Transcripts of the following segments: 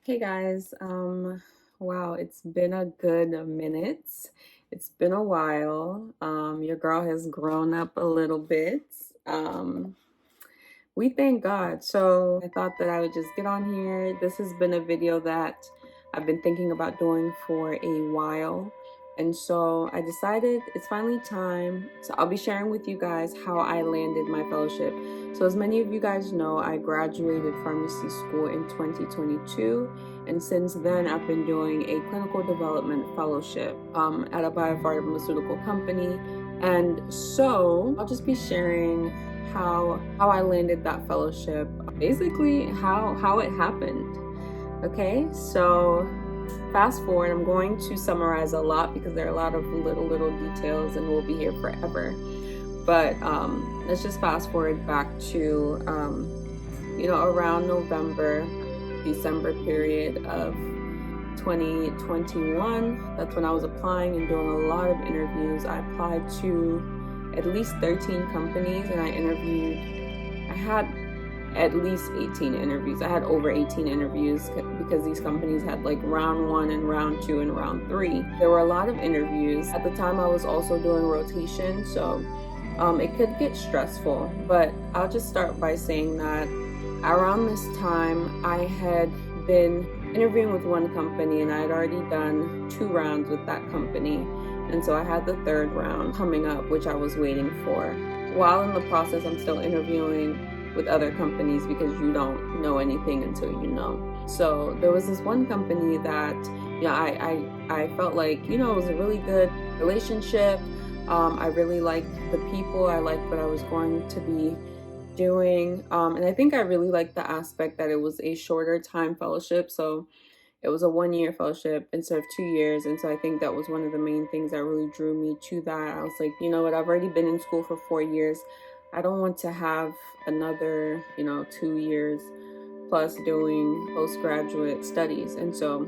Hey guys, wow, it's been a good minute. It's been a while. Your girl has grown up a little bit. Um, we thank God. So I thought that I would just get on here. This has been a video that I've been thinking about doing for a while. And so I decided it's finally time. So I'll be sharing with you guys how I landed my fellowship. So as many of you guys know, I graduated pharmacy school in 2022. And since then, I've been doing a clinical development fellowship at a biopharmaceutical company. And so I'll just be sharing how I landed that fellowship, basically how it happened. Okay, so fast forward. I'm going to summarize a lot because there are a lot of little details and we'll be here forever. But let's just fast forward back to around November, December period of 2021. That's when I was applying and doing a lot of interviews. I applied to at least 13 companies and I had at least 18 interviews. I had over 18 interviews because these companies had like round 1 and round 2 and round 3. There were a lot of interviews. At the time I was also doing rotation, so it could get stressful, but I'll just start by saying that around this time I had been interviewing with one company and I had already done 2 rounds with that company. And so I had the 3rd round coming up, which I was waiting for. While in the process, I'm still interviewing with other companies because you don't know anything until you know. So there was this one company that, I felt like, it was a really good relationship. I really liked the people. I liked what I was going to be doing. And I think I really liked the aspect that it was a shorter time fellowship. So it was a 1-year fellowship instead of 2 years. And so I think that was one of the main things that really drew me to that. I was like, you know what, I've already been in school for 4 years. I don't want to have another, 2 years plus doing postgraduate studies. And so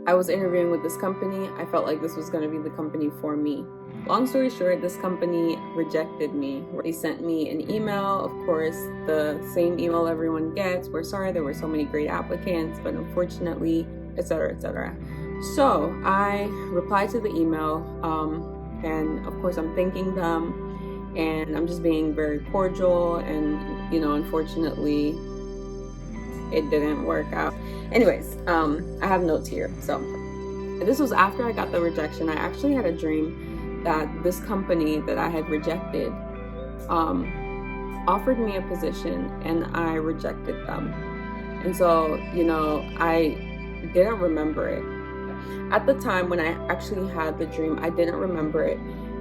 I was interviewing with this company. I felt like this was going to be the company for me. Long story short, this company rejected me. They sent me an email, of course, the same email everyone gets. We're sorry there were so many great applicants, but unfortunately, etc., etc. So I replied to the email, and of course I'm thanking them, and I'm just being very cordial, and unfortunately, it didn't work out. Anyways, I have notes here. So this was after I got the rejection. I actually had a dream that this company that I had rejected offered me a position and I rejected them. And so, I didn't remember it. At the time when I actually had the dream, I didn't remember it.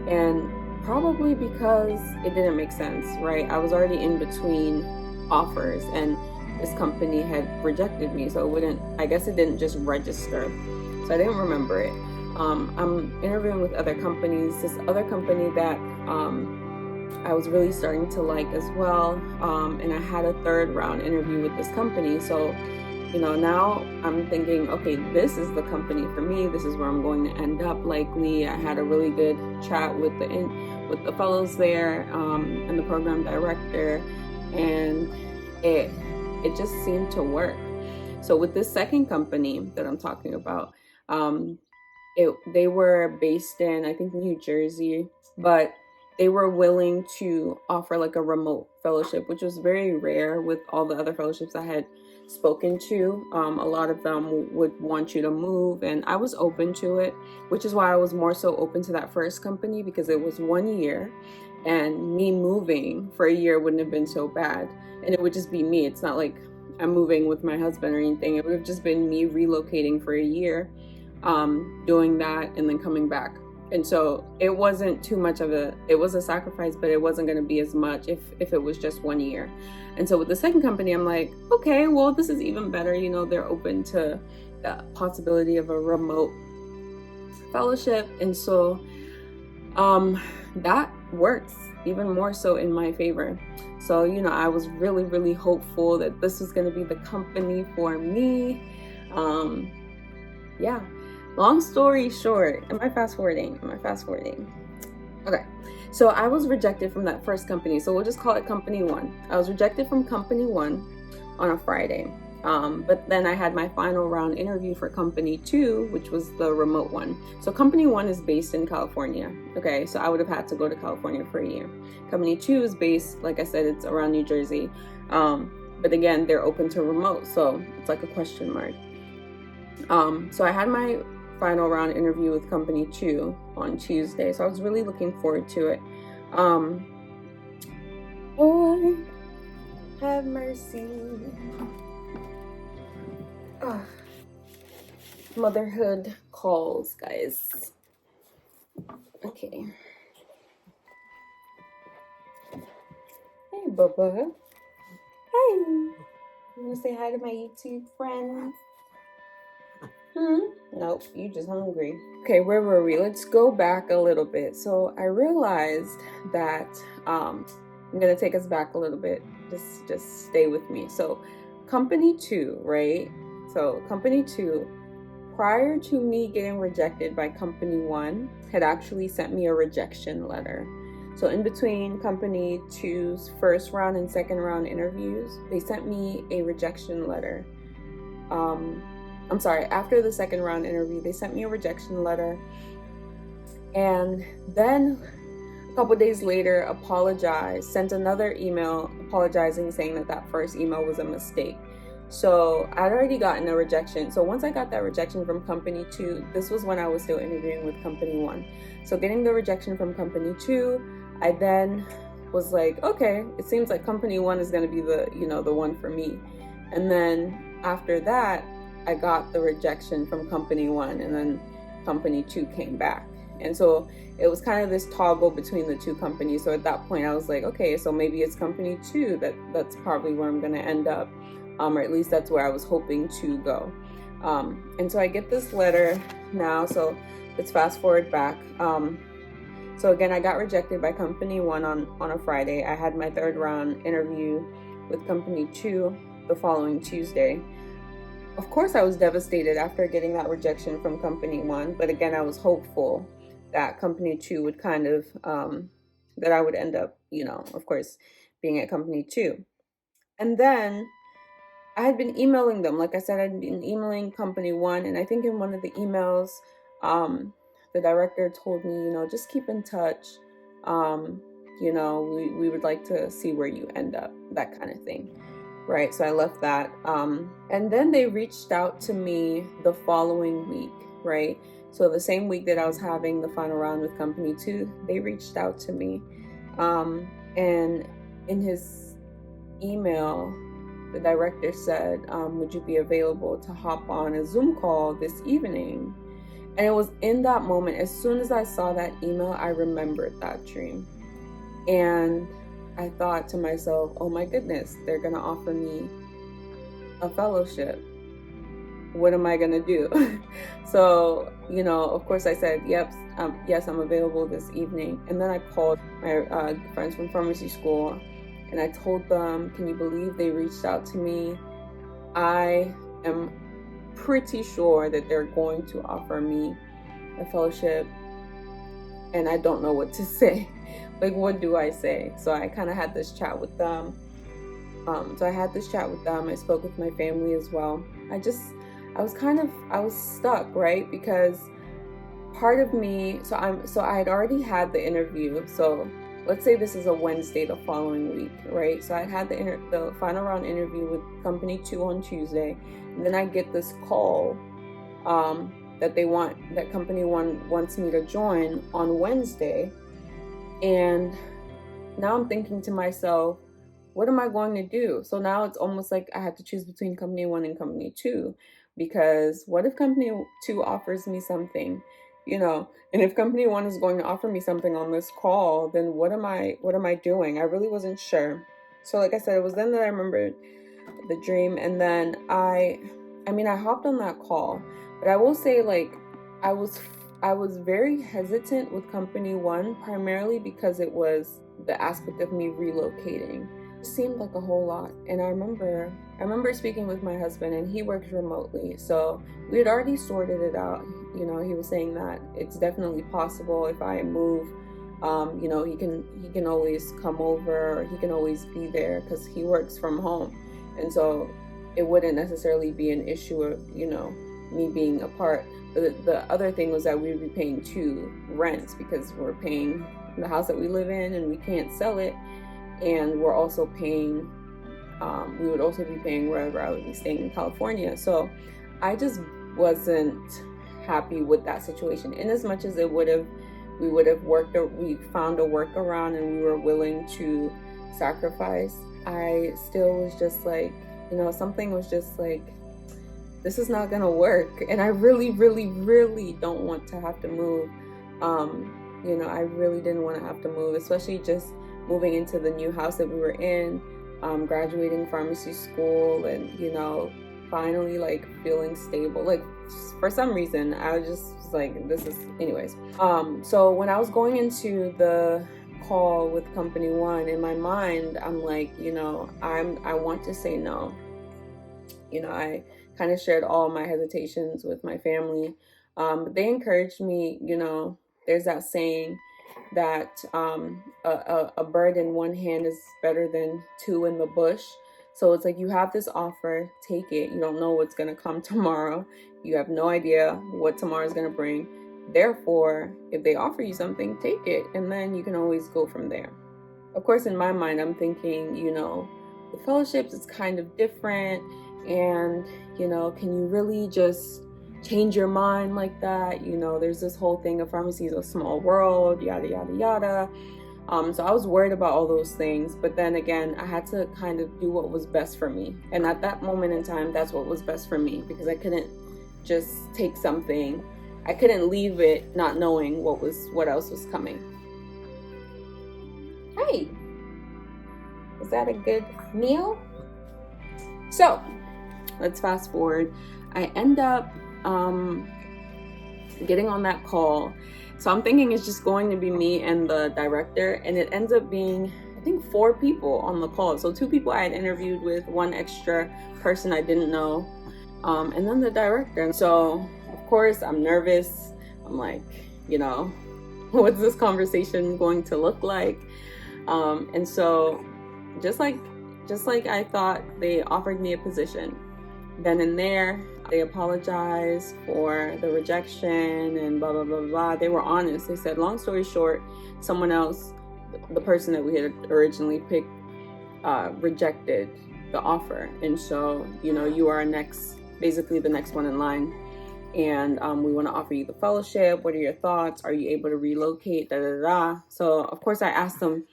And probably because it didn't make sense, right? I was already in between offers and this company had rejected me. So I guess it didn't just register. So I didn't remember it. I'm interviewing with other companies. This other company that I was really starting to like as well. And I had a 3rd round interview with this company. So, now I'm thinking, okay, this is the company for me. This is where I'm going to end up likely. I had a really good chat with the fellows there and the program director, and it just seemed to work. So with this second company that I'm talking about, they were based in, I think, New Jersey, but they were willing to offer like a remote fellowship, which was very rare with all the other fellowships I had spoken to. A lot of them would want you to move, and I was open to it, which is why I was more so open to that first company, because it was 1 year and me moving for a year wouldn't have been so bad, and it would just be me. It's not like I'm moving with my husband or anything. It would have just been me relocating for a year, doing that and then coming back. And so it wasn't too much of it was a sacrifice, but it wasn't going to be as much if it was just 1 year. And so with the second company, I'm like, okay, well, this is even better. They're open to the possibility of a remote fellowship. And so that works even more so in my favor. So, I was really, really hopeful that this was going to be the company for me. Yeah. Long story short, am I fast forwarding? Okay. So I was rejected from that first company. So we'll just call it company 1. I was rejected from company 1 on a Friday. But then I had my final round interview for company 2, which was the remote one. So company 1 is based in California. Okay, so I would have had to go to California for a year. Company 2 is based, like I said, it's around New Jersey. But again, they're open to remote, so it's like a question mark. So I had my final round interview with company 2 on Tuesday, so I was really looking forward to it. Lord, have mercy. Motherhood calls, guys. Okay. Hey, Bubba. Hi. You want to say hi to my YouTube friends? Nope, you just hungry. Okay, where were we? Let's go back a little bit. So I realized that I'm gonna take us back a little bit. Just stay with me. So company 2, right? So company 2, prior to me getting rejected by company 1, had actually sent me a rejection letter. So in between company 2's first round and second round interviews, they sent me a rejection letter. I'm sorry, after the second round interview, they sent me a rejection letter. And then a couple days later, apologized, sent another email apologizing, saying that that first email was a mistake. So I'd already gotten a rejection. So once I got that rejection from company 2, this was when I was still interviewing with company 1. So getting the rejection from company 2, I then was like, okay, it seems like company 1 is going to be the one for me. And then after that, I got the rejection from company 1, and then company 2 came back. And so it was kind of this toggle between the two companies. So at that point I was like, okay, so maybe it's company 2 that's probably where I'm going to end up. Or at least that's where I was hoping to go. And so I get this letter now. So let's fast forward back. So again, I got rejected by company 1 on a Friday. I had my third round interview with company 2 the following Tuesday. Of course, I was devastated after getting that rejection from company 1. But again, I was hopeful that company 2 would kind of, that I would end up, of course, being at company 2. And then I had been emailing them. Like I said, I'd been emailing company 1. And I think in one of the emails, the director told me, just keep in touch. We would like to see where you end up, that kind of thing. Right, so I left that. And then they reached out to me the following week, right? So the same week that I was having the final round with company 2, they reached out to me. And in his email, the director said, would you be available to hop on a Zoom call this evening? And it was in that moment, as soon as I saw that email, I remembered that dream. And I thought to myself, oh my goodness, they're going to offer me a fellowship. What am I going to do? So, of course I said, yes, I'm available this evening. And then I called my friends from pharmacy school and I told them, can you believe they reached out to me? I am pretty sure that they're going to offer me a fellowship and I don't know what to say. Like, what do I say? So I kind of had this chat with them. I spoke with my family as well. I was stuck, right? Because part of me, so I had already had the interview. So let's say this is a Wednesday the following week, right? So I had the final round interview with company 2 on Tuesday. And then I get this call that company 1 wants me to join on Wednesday. And now I'm thinking to myself, what am I going to do? So now it's almost like I have to choose between company 1 and company 2, because what if company 2 offers me something, and if company 1 is going to offer me something on this call, then what am I doing? I really wasn't sure. So like I said, it was then that I remembered the dream. And then I hopped on that call, but I will say, like, I was very hesitant with company 1, primarily because it was the aspect of me relocating. It seemed like a whole lot. And I remember speaking with my husband, and he works remotely. So we had already sorted it out. He was saying that it's definitely possible if I move. He can always come over, or he can always be there because he works from home. And so it wouldn't necessarily be an issue of, me being apart. But the other thing was that we would be paying 2 rents because we're paying the house that we live in and we can't sell it, and we're also paying we would also be paying wherever I would be staying in California. So I just wasn't happy with that situation. In as much as we would have we found a workaround and we were willing to sacrifice, I still was just like, something was just like, this is not gonna work, and I really, really, really don't want to have to move. I really didn't want to have to move, especially just moving into the new house that we were in, graduating pharmacy school, and finally like feeling stable. Like for some reason, I was just like, this is, anyways. So when I was going into the call with company 1, in my mind, I'm like, I want to say no. I kind of shared all my hesitations with my family, but they encouraged me. There's that saying that a bird in one hand is better than 2 in the bush. So it's like, you have this offer, take it. You don't know what's going to come tomorrow. You have no idea what tomorrow is going to bring. Therefore, if they offer you something, take it, and then you can always go from there. Of course, in my mind, I'm thinking, the fellowships is kind of different, and, can you really just change your mind like that? There's this whole thing of pharmacy is a small world, yada, yada, yada. So I was worried about all those things, but then again, I had to kind of do what was best for me. And at that moment in time, that's what was best for me, because I couldn't just take something. I couldn't leave it not knowing what else was coming. Hey, is that a good meal? So let's fast forward. I end up getting on that call. So I'm thinking it's just going to be me and the director, and it ends up being, I think, 4 people on the call. So 2 people I had interviewed with, 1 extra person I didn't know, and then the director. And so of course I'm nervous. I'm like, what's this conversation going to look like? And so just like I thought, they offered me a position. Then and there, they apologized for the rejection and blah, blah, blah, blah. They were honest. They said, long story short, someone else, the person that we had originally picked, rejected the offer. And so, you are basically the next one in line. And we want to offer you the fellowship. What are your thoughts? Are you able to relocate? Da, da, da. So, of course, I asked them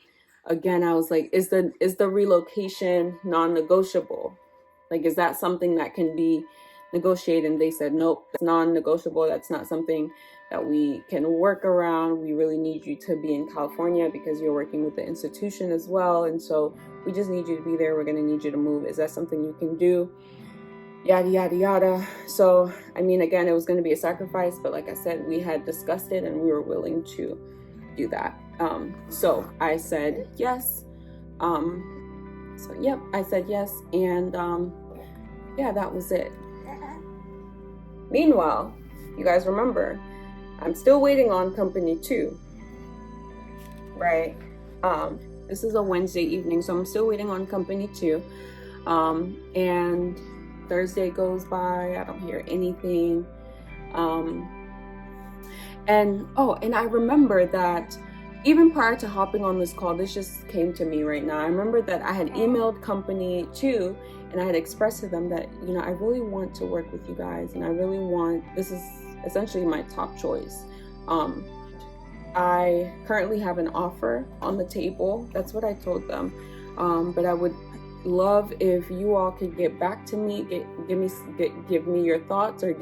again. I was like, is the relocation non-negotiable? Like, is that something that can be negotiated? And they said, nope, it's non-negotiable. That's not something that we can work around. We really need you to be in California because you're working with the institution as well. And so we just need you to be there. We're going to need you to move. Is that something you can do? Yada, yada, yada. So, again, it was going to be a sacrifice, but like I said, we had discussed it and we were willing to do that. So I said yes. I said yes, and that was it. Meanwhile, you guys remember, I'm still waiting on company 2, right? This is a Wednesday evening, so I'm still waiting on company 2. And Thursday goes by, I don't hear anything. And I remember that even prior to hopping on this call, this just came to me right now. I remember that I had emailed company 2 and I had expressed to them that, I really want to work with you guys, and I really this is essentially my top choice. I currently have an offer on the table. That's what I told them. But I would love if you all could get back to me, give me your thoughts, or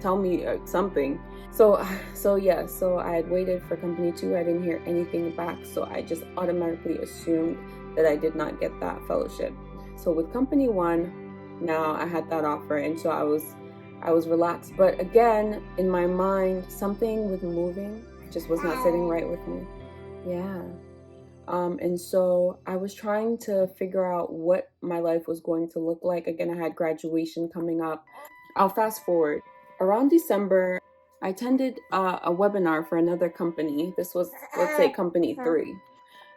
tell me something. So I had waited for company 2. I didn't hear anything back, so I just automatically assumed that I did not get that fellowship. So with company 1, now I had that offer, and so I was relaxed. But again, in my mind, something with moving just was not sitting right with me. Yeah. And so I was trying to figure out what my life was going to look like. Again, I had graduation coming up. I'll fast forward. Around December, I attended a webinar for another company. This was, let's say, company 3.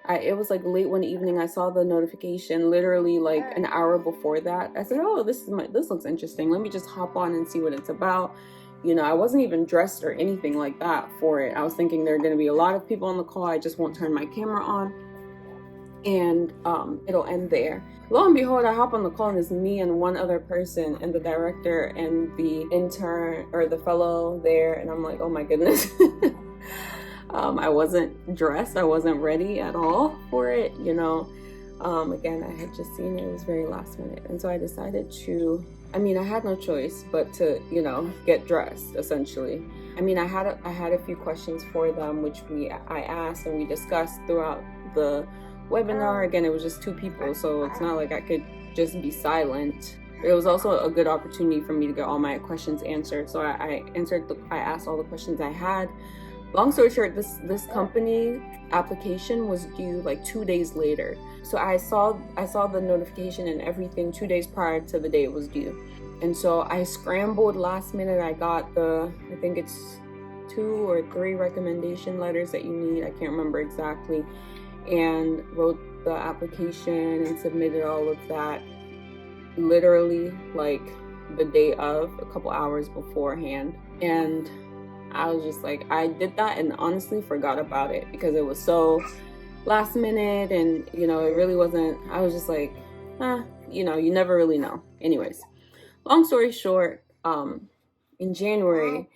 It was like late one evening. I saw the notification literally like an hour before that. I said, oh, this looks interesting. Let me just hop on and see what it's about. You know, I wasn't even dressed or anything like that for it. I was thinking there are going to be a lot of people on the call. I just won't turn my camera on and it'll end there. Lo and behold, I hop on the call and it's me and one other person and the director and the intern or the fellow there. And I'm like, oh my goodness. I wasn't dressed. I wasn't ready at all for it, you know. Again, I had just seen it. It was very last minute. And so I decided to, I mean, I had no choice but to, you know, get dressed, essentially. I mean, I had a few questions for them, which I asked and we discussed throughout the webinar. Again, it was just 2 people, so it's not like I could just be silent. It was also a good opportunity for me to get all my questions answered. So I asked all the questions I had. Long story short, this company application was due like 2 days later. So I saw the notification and everything 2 days prior to the day it was due. And so I scrambled last minute. I got I think it's 2 or 3 recommendation letters that you need. I can't remember exactly. And wrote the application and submitted all of that literally like the day of, a couple hours beforehand. And I was just like, I did that and honestly forgot about it because it was so last minute and, you know, it really wasn't, I was just like, you know, you never really know. Anyways, long story short, in January,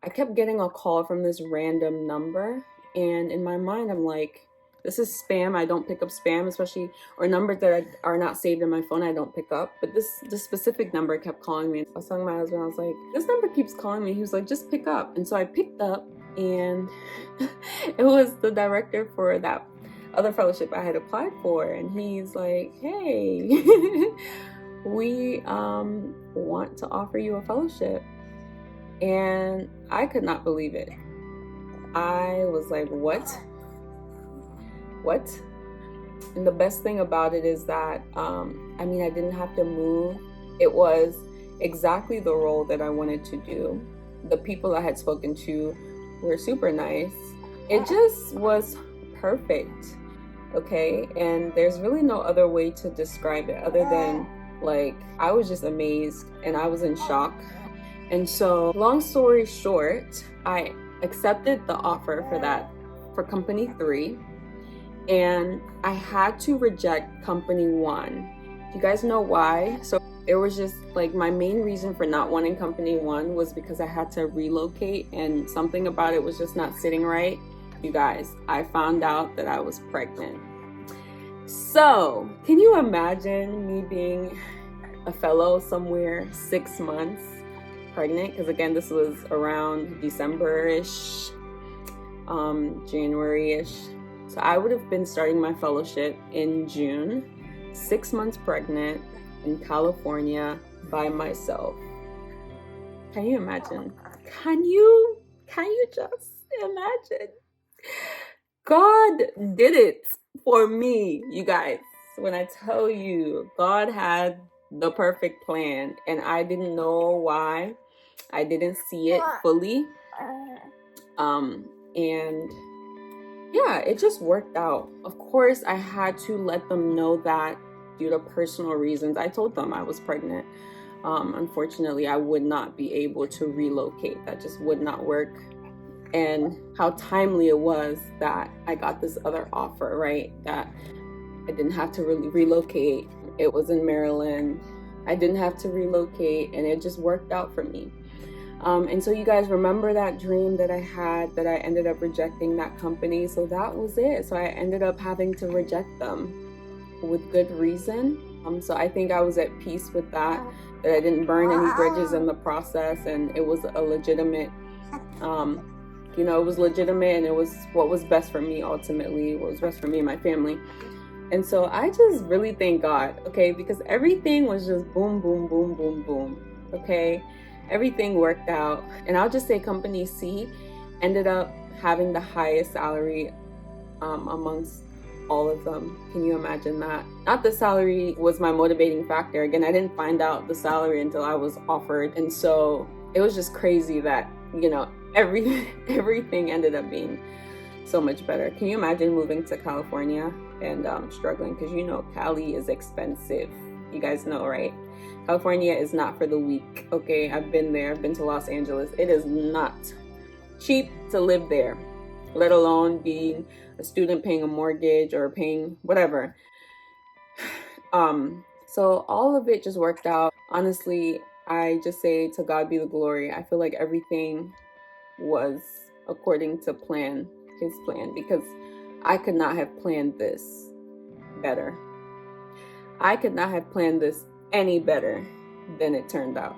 I kept getting a call from this random number. And in my mind, I'm like, this is spam. I don't pick up spam, especially, or numbers that are not saved in my phone, I don't pick up. But this specific number kept calling me. I was telling my husband, I was like, this number keeps calling me. He was like, just pick up. And so I picked up, and it was the director for that other fellowship I had applied for. And he's like, hey, we want to offer you a fellowship. And I could not believe it. I was like, what? And the best thing about it is that I mean, I didn't have to move. It was exactly the role that I wanted to do. The people I had spoken to were super nice. It just was perfect, okay? And there's really no other way to describe it other than like, I was just amazed and I was in shock. And so long story short, I accepted the offer for company 3. And I had to reject company 1. Do you guys know why? So it was just like my main reason for not wanting company 1 was because I had to relocate and something about it was just not sitting right. You guys, I found out that I was pregnant. So can you imagine me being a fellow somewhere 6 months pregnant? Because again, this was around December-ish, January-ish. So I would have been starting my fellowship in June, 6 months pregnant in California by myself. Can you imagine? Can you just imagine? God did it for me, you guys. When I tell you, God had the perfect plan and I didn't know why. I didn't see it fully. And yeah, it just worked out. Of course, I had to let them know that due to personal reasons. I told them I was pregnant. Unfortunately, I would not be able to relocate. That just would not work. And how timely it was that I got this other offer, right? That I didn't have to really relocate. It was in Maryland. I didn't have to relocate and it just worked out for me. And so you guys remember that dream that I had that I ended up rejecting that company. So that was it. So I ended up having to reject them with good reason. So I think I was at peace with that I didn't burn any bridges in the process, and it was a legitimate, you know, it was legitimate and it was what was best for me ultimately, what was best for me and my family. And so I just really thank God, okay, because everything was just boom, boom, boom, boom, boom, okay? Everything worked out. And I'll just say company C ended up having the highest salary amongst all of them. Can you imagine that? Not the salary was my motivating factor. Again, I didn't find out the salary until I was offered. And so it was just crazy that, you know, everything ended up being so much better. Can you imagine moving to California and struggling? Because you know Cali is expensive. You guys know, right? California is not for the weak, okay? I've been there. I've been to Los Angeles. It is not cheap to live there, let alone being a student paying a mortgage or paying whatever. So all of it just worked out. Honestly, I just say to God be the glory. I feel like everything was according to plan, his plan, because I could not have planned this better. I could not have planned this any better than it turned out.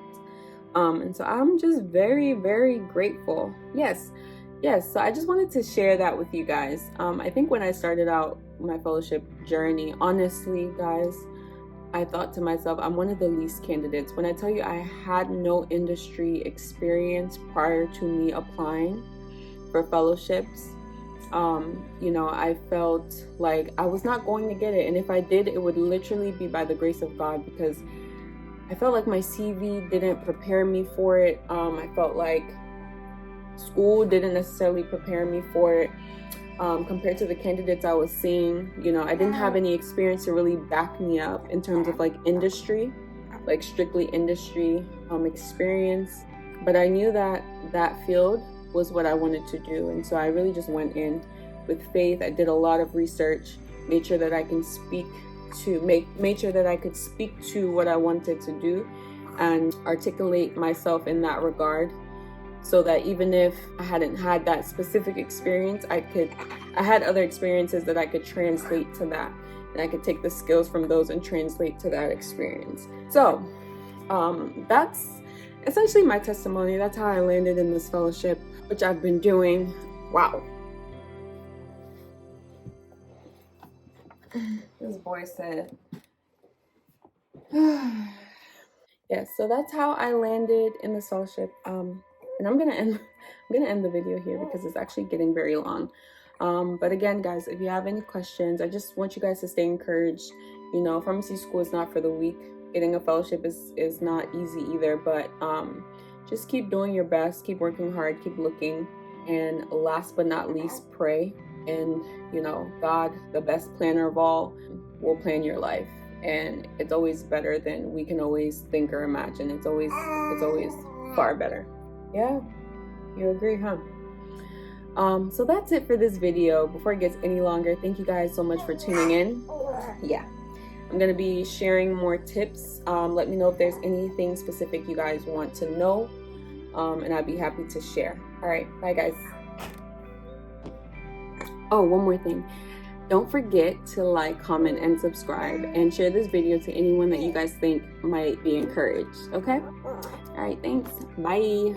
And so I'm just very, very grateful. Yes. So I just wanted to share that with you guys. I think when I started out my fellowship journey, honestly, guys, I thought to myself, I'm one of the least candidates. When I tell you I had no industry experience prior to me applying for fellowships, you know, I felt like I was not going to get it. And if I did, it would literally be by the grace of God, because I felt like my CV didn't prepare me for it. I felt like school didn't necessarily prepare me for it. Compared to the candidates I was seeing, you know, I didn't have any experience to really back me up in terms of like industry, like strictly industry experience. But I knew that that field was what I wanted to do. And so I really just went in with faith. I did a lot of research, made sure that I can made sure that I could speak to what I wanted to do and articulate myself in that regard, so that even if I hadn't had that specific experience, I had other experiences that I could translate to that, and I could take the skills from those and translate to that experience. So that's essentially my testimony. That's how I landed in this fellowship, which I've been doing. Wow. This boy said, yes, so that's how I landed in this fellowship. And I'm gonna end the video here because it's actually getting very long. But again, guys, if you have any questions, I just want you guys to stay encouraged. You know, pharmacy school is not for the weak. Getting a fellowship is not easy either, but just keep doing your best, keep working hard, keep looking, and last but not least, pray. And you know, God, the best planner of all, will plan your life, and it's always better than we can always think or imagine. It's always far better. Yeah, you agree, huh? So that's it for this video. Before it gets any longer, thank you guys so much for tuning in. Yeah, I'm gonna be sharing more tips. Let me know if there's anything specific you guys want to know, and I'd be happy to share. All right, bye guys. Oh, one more thing. Don't forget to like, comment, and subscribe, and share this video to anyone that you guys think might be encouraged, okay? All right, thanks. Bye.